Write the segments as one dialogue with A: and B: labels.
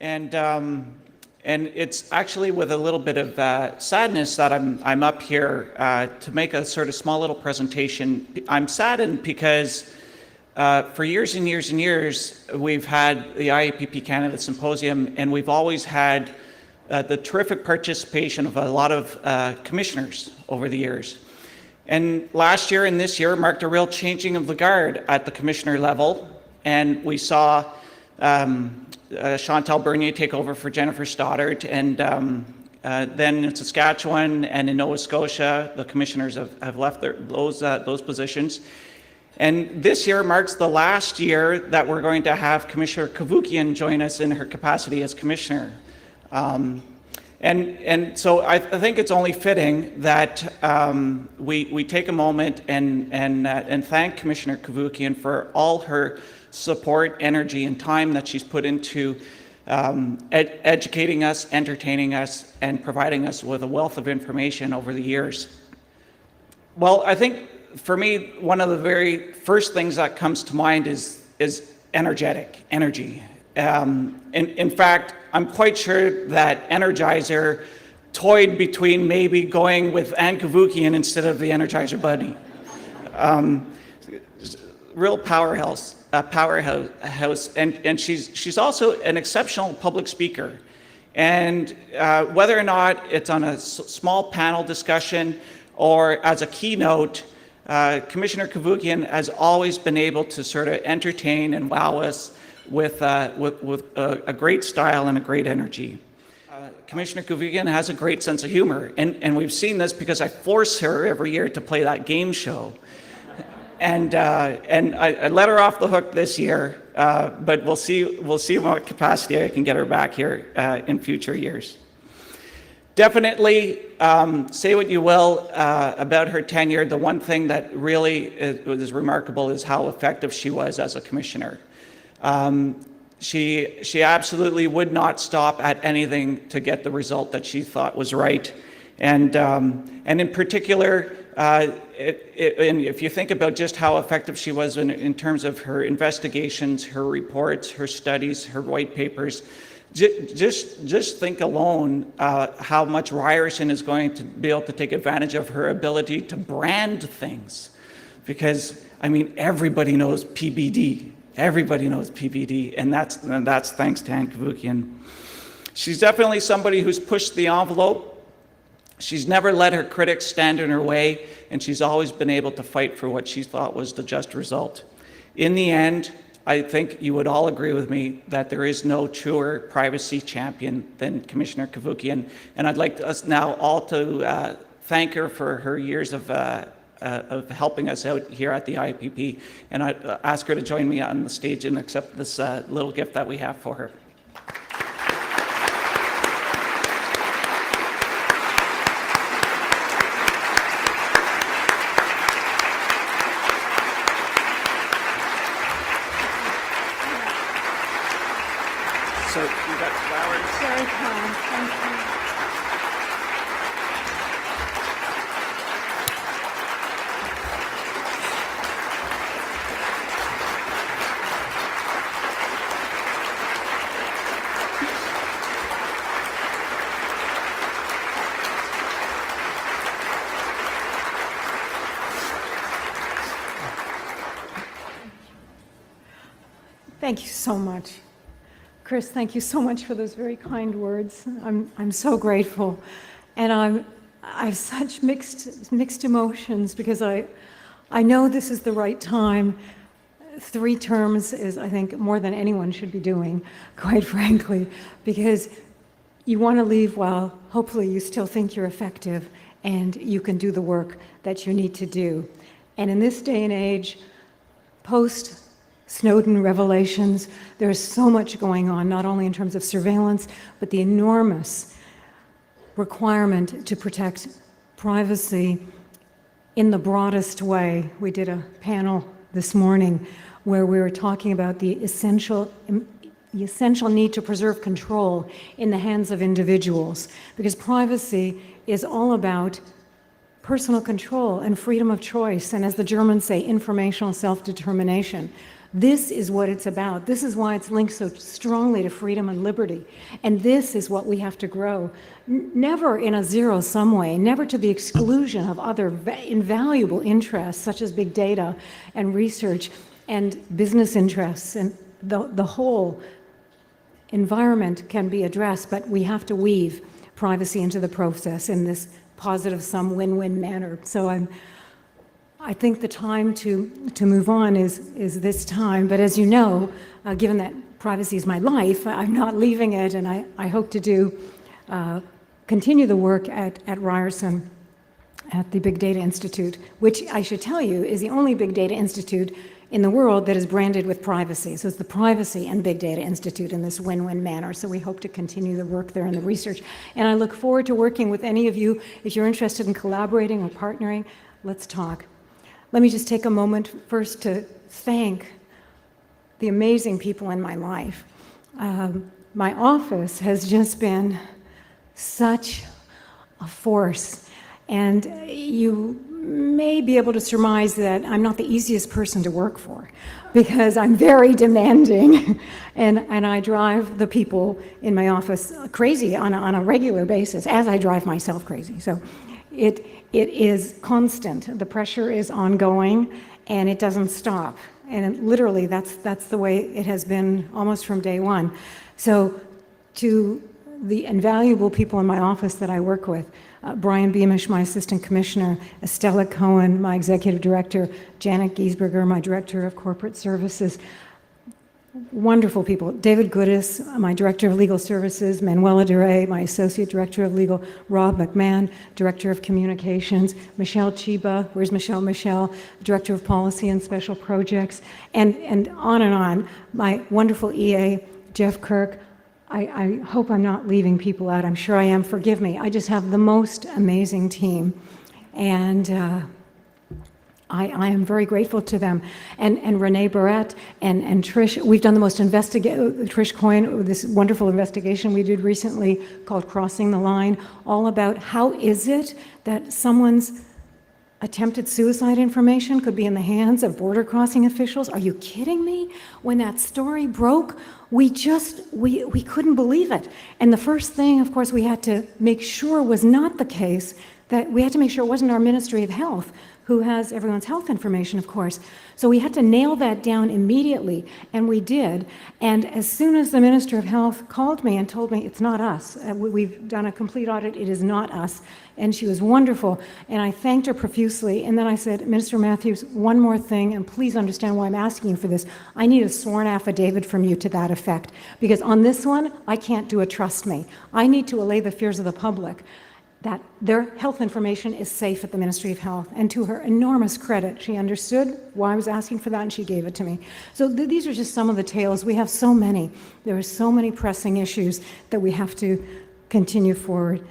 A: And it's actually with a little bit of sadness that I'm up here to make a sort of small little presentation. I'm saddened because for years and years and years, we've had the IAPP Canada Symposium, and we've always had the terrific participation of a lot of commissioners over the years. And last year and this year marked a real changing of the guard at the commissioner level, and we saw Chantal Bernier take over for Jennifer Stoddart, and then in Saskatchewan and in Nova Scotia, the commissioners have left those positions. And this year marks the last year that we're going to have Commissioner Cavoukian join us in her capacity as commissioner. And so I think it's only fitting that we take a moment and thank Commissioner Cavoukian for all her support, energy, and time that she's put into educating us, entertaining us, and providing us with a wealth of information over the years. Well, I think for me, one of the very first things that comes to mind is energy. In fact, I'm quite sure that Energizer toyed between maybe going with Anne Cavoukian instead of the Energizer Bunny. Real powerhouse, and she's also an exceptional public speaker. And whether or not it's on a small panel discussion or as a keynote, Commissioner Cavoukian has always been able to sort of entertain and wow us with a great style and a great energy. Commissioner Cavoukian has a great sense of humor, and we've seen this because I force her every year to play that game show. And I let her off the hook this year, but we'll see what capacity I can get her back here in future years. Definitely, say what you will about her tenure, the one thing that really is remarkable is how effective she was as a commissioner. She absolutely would not stop at anything to get the result that she thought was right. And in particular, and if you think about just how effective she was in terms of her investigations, her reports, her studies, her white papers, just think alone how much Ryerson is going to be able to take advantage of her ability to brand things. Because, I mean, everybody knows PBD. Everybody knows PBD, and that's thanks to Anne Cavoukian. She's definitely somebody who's pushed the envelope. She's never let her critics stand in her way, and she's always been able to fight for what she thought was the just result. In the end, I think you would all agree with me that there is no truer privacy champion than Commissioner Cavoukian, and I'd like us now all to thank her for her years of helping us out here at the IAPP, and I'd ask her to join me on the stage and accept this little gift that we have for her. So you got flowers.
B: Very kind. Thank you. Thank you so much. Chris, thank you so much for those very kind words. I'm so grateful, and I have such mixed emotions because I know this is the right time. 3 terms is, I think, more than anyone should be doing, quite frankly, because you want to leave while hopefully you still think you're effective and you can do the work that you need to do. And in this day and age, post Snowden revelations, there's so much going on, not only in terms of surveillance, but the enormous requirement to protect privacy in the broadest way. We did a panel this morning where we were talking about the essential need to preserve control in the hands of individuals, because privacy is all about personal control and freedom of choice, and as the Germans say, informational self-determination. This is what it's about. This is why it's linked so strongly to freedom and liberty. And this is what we have to grow. Never in a zero-sum way, never to the exclusion of other invaluable interests, such as big data and research and business interests, and the whole environment can be addressed, but we have to weave privacy into the process in this positive sum win-win manner. So I think the time to move on is this time, but as you know, given that privacy is my life, I'm not leaving it, and I hope to continue the work at Ryerson at the Big Data Institute, which I should tell you is the only big data institute in the world that is branded with privacy. So it's the Privacy and Big Data Institute in this win-win manner. So we hope to continue the work there and the research. And I look forward to working with any of you. If you're interested in collaborating or partnering, let's talk. Let me just take a moment first to thank the amazing people in my life. My office has just been such a force. And you may be able to surmise that I'm not the easiest person to work for, because I'm very demanding and I drive the people in my office crazy on a regular basis, as I drive myself crazy. So it is constant. The pressure is ongoing and it doesn't stop. And literally that's the way it has been almost from day one. So to the invaluable people in my office that I work with, Brian Beamish, my assistant commissioner, Estella Cohen, my executive director, Janet Giesberger, my director of corporate services, wonderful people. David Goodis, my director of legal services, Manuela Duray, my associate director of legal, Rob McMahon, director of communications, Michelle Chiba, where's Michelle? Michelle, director of policy and special projects, and on, my wonderful EA, Jeff Kirk. I hope I'm not leaving people out. I'm sure I am. Forgive me. I just have the most amazing team. And I am very grateful to them. And Renee Barrett and Trish, we've done the most Trish Coyne, this wonderful investigation we did recently called Crossing the Line, all about how is it that someone's attempted suicide information could be in the hands of border crossing officials. Are you kidding me? When that story broke, we couldn't believe it. And the first thing, of course, we had to make sure was not the case, that we had to make sure it wasn't our Ministry of Health, who has everyone's health information, of course. So we had to nail that down immediately, and we did. And as soon as the Minister of Health called me and told me, it's not us, we've done a complete audit, it is not us, and she was wonderful, and I thanked her profusely, and then I said, Minister Matthews, one more thing, and please understand why I'm asking you for this. I need a sworn affidavit from you to that effect, because on this one, I can't do a trust me. I need to allay the fears of the public that their health information is safe at the Ministry of Health. And to her enormous credit, she understood why I was asking for that, and she gave it to me. So these are just some of the tales. We have so many. There are so many pressing issues that we have to continue forward.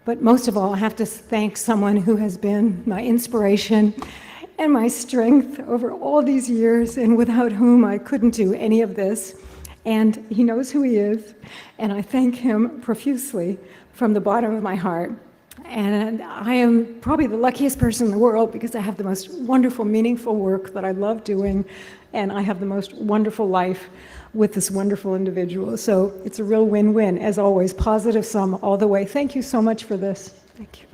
B: But most of all, I have to thank someone who has been my inspiration and my strength over all these years, and without whom I couldn't do any of this. And he knows who he is, and I thank him profusely from the bottom of my heart. And I am probably the luckiest person in the world, because I have the most wonderful, meaningful work that I love doing, and I have the most wonderful life with this wonderful individual. So it's a real win-win, as always, positive sum all the way. Thank you so much for this. Thank you.